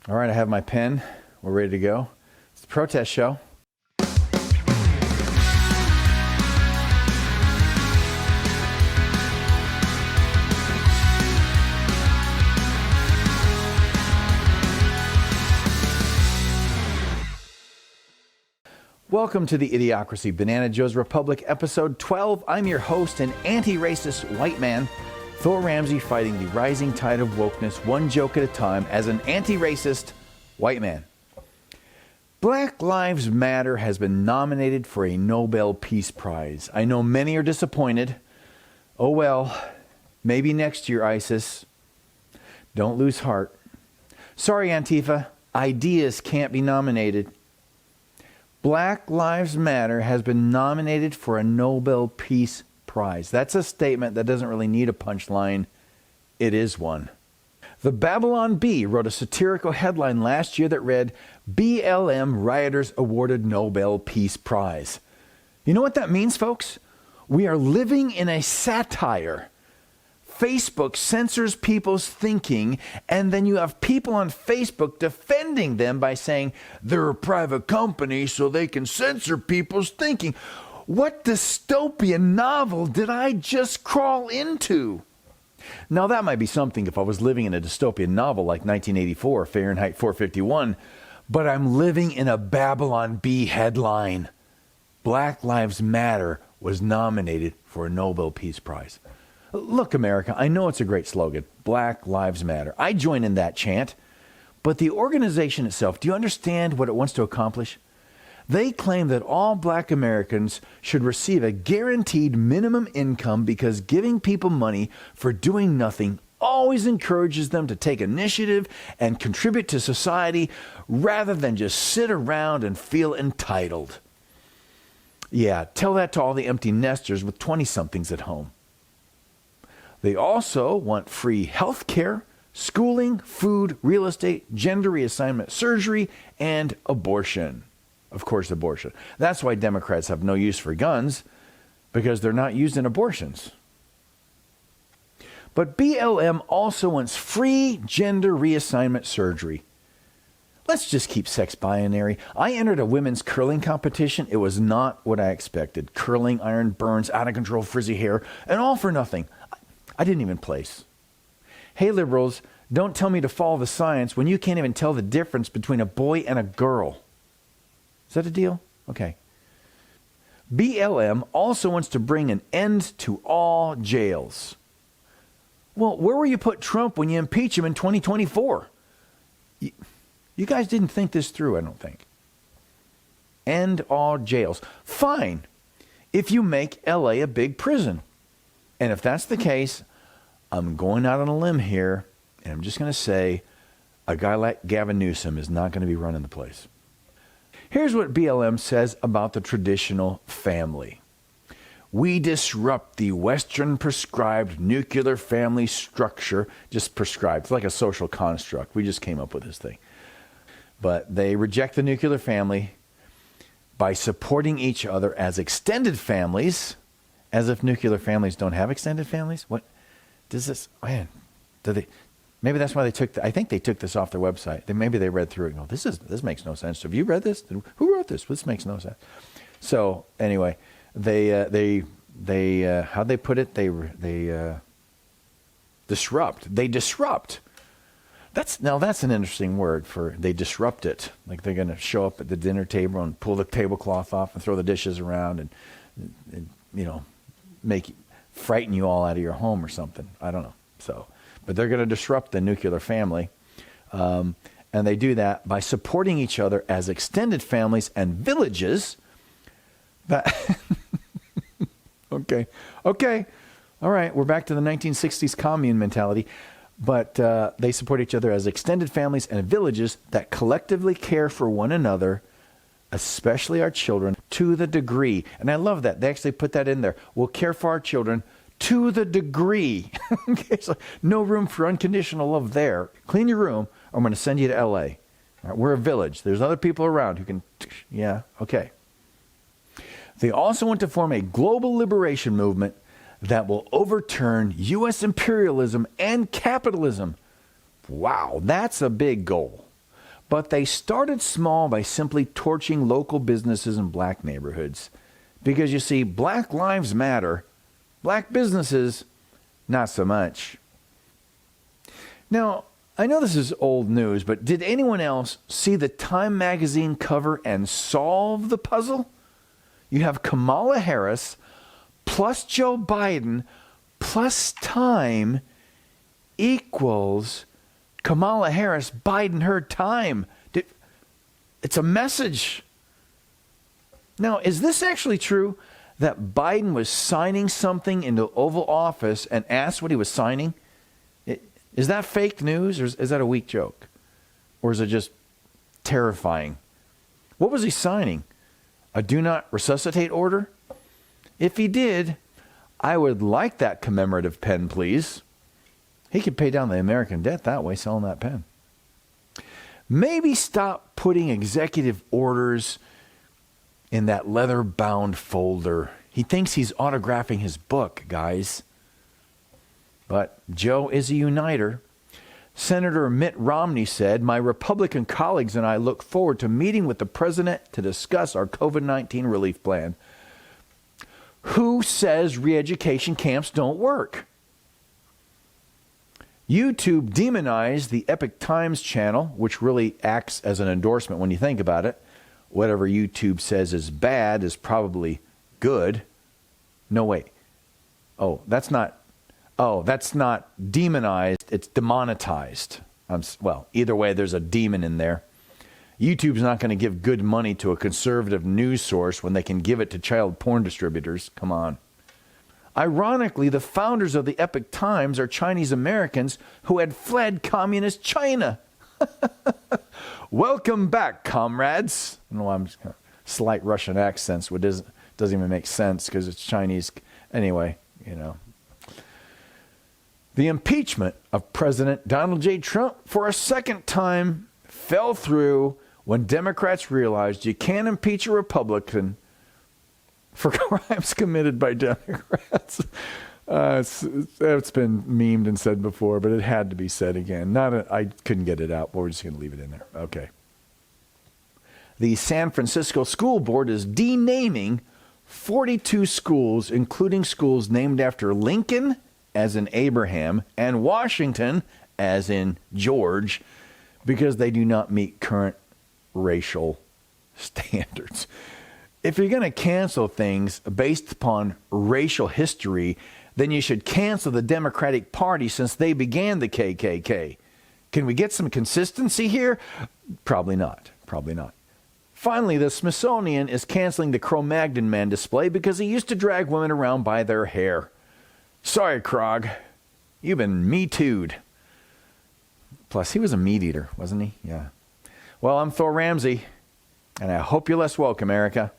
All right, I have my pen. We're ready to go. It's the protest show. Welcome to the Idiocracy, Banana Joe's Republic, episode 12. I'm your host, an anti-racist white man, Thor Ramsey, fighting the rising tide of wokeness, one joke at a time, as an anti-racist white man. Black Lives Matter has been nominated for a Nobel Peace Prize. I know many are disappointed. Oh well, maybe next year, ISIS. Don't lose heart. Sorry, Antifa, ideas can't be nominated. Black Lives Matter has been nominated for a Nobel Peace Prize. That's a statement that doesn't really need a punchline. It is one. The Babylon Bee wrote a satirical headline last year that read, BLM rioters awarded Nobel Peace Prize. You know what that means, folks? We are living in a satire. Facebook censors people's thinking, and then you have people on Facebook defending them by saying they're a private company so they can censor people's thinking. What dystopian novel did I just crawl into? Now, that might be something if I was living in a dystopian novel like 1984, Fahrenheit 451, but I'm living in a Babylon Bee headline. Black Lives Matter was nominated for a Nobel Peace Prize. Look, America, I know it's a great slogan, Black Lives Matter. I join in that chant. But the organization itself, do you understand what it wants to accomplish? They claim that all black Americans should receive a guaranteed minimum income because giving people money for doing nothing always encourages them to take initiative and contribute to society rather than just sit around and feel entitled. Yeah, tell that to all the empty nesters with 20-somethings at home. They also want free health care, schooling, food, real estate, gender reassignment surgery, and abortion. Of course, abortion. That's why Democrats have no use for guns, because they're not used in abortions. But BLM also wants free gender reassignment surgery. Let's just keep sex binary. I entered a women's curling competition. It was not what I expected. Curling, iron burns, out of control, frizzy hair, and all for nothing. I didn't even place. Hey, liberals, don't tell me to follow the science when you can't even tell the difference between a boy and a girl. Is that a deal? Okay. BLM also wants to bring an end to all jails. Well, where will you put Trump when you impeach him in 2024? You guys didn't think this through, I don't think. End all jails. Fine, if you make LA a big prison. And if that's the case, I'm going out on a limb here, and I'm just going to say a guy like Gavin Newsom is not going to be running the place. Here's what BLM says about the traditional family. We disrupt the Western prescribed nuclear family structure, just prescribed, it's like a social construct. We just came up with this thing. But they reject the nuclear family by supporting each other as extended families. As if nuclear families don't have extended families? What does this, man, do they, maybe that's why they took, I think they took this off their website. Maybe they read through it and go, this makes no sense. Have you read this? Who wrote this? This makes no sense. So anyway, they how'd they put it? They disrupt. They disrupt. That's an interesting word for, they disrupt it. Like they're going to show up at the dinner table and pull the tablecloth off and throw the dishes around and you know, frighten you all out of your home or something. I don't know. So, but they're going to disrupt the nuclear family. And they do that by supporting each other as extended families and villages. Okay. All right. We're back to the 1960s commune mentality. But they support each other as extended families and villages that collectively care for one another, especially our children, to the degree. And I love that. They actually put that in there. We'll care for our children to the degree. Okay, so no room for unconditional love there. Clean your room, or I'm going to send you to LA. All right, we're a village. There's other people around who can, yeah, okay. They also want to form a global liberation movement that will overturn U.S. imperialism and capitalism. Wow, that's a big goal. But they started small by simply torching local businesses in black neighborhoods. Because you see, black lives matter. Black businesses, not so much. Now, I know this is old news, but did anyone else see the Time magazine cover and solve the puzzle? You have Kamala Harris plus Joe Biden plus Time equals Kamala Harris, Biden, her Time. It's a message. Now, is this actually true that Biden was signing something in the Oval Office and asked what he was signing? Is that fake news, or is that a weak joke? Or is it just terrifying? What was he signing? A do not resuscitate order? If he did, I would like that commemorative pen, please. He could pay down the American debt that way, selling that pen. Maybe stop putting executive orders in that leather-bound folder. He thinks he's autographing his book, guys. But Joe is a uniter. Senator Mitt Romney said, "My Republican colleagues and I look forward to meeting with the president to discuss our COVID-19 relief plan." Who says re-education camps don't work? YouTube demonized the Epoch Times channel, which really acts as an endorsement when you think about it. Whatever YouTube says is bad is probably good. No, wait. That's not demonized. It's demonetized. Well, either way, there's a demon in there. YouTube's not going to give good money to a conservative news source when they can give it to child porn distributors. Come on. Ironically, the founders of the Epoch Times are Chinese Americans who had fled communist China. Welcome back, comrades. I don't know why I'm just slight Russian accents, which doesn't even make sense because it's Chinese. Anyway, The impeachment of President Donald J. Trump for a second time fell through when Democrats realized you can't impeach a Republican for crimes committed by Democrats. It's been memed and said before, but it had to be said again. I couldn't get it out, but we're just going to leave it in there. Okay. The San Francisco School Board is denaming 42 schools, including schools named after Lincoln, as in Abraham, and Washington, as in George, because they do not meet current racial standards. If you're going to cancel things based upon racial history, then you should cancel the Democratic Party since they began the KKK. Can we get some consistency here? Probably not. Probably not. Finally, the Smithsonian is canceling the Cro-Magnon Man display because he used to drag women around by their hair. Sorry, Krog. You've been Me Too'd. Plus, he was a meat eater, wasn't he? Yeah. Well, I'm Thor Ramsey, and I hope you're less woke, America.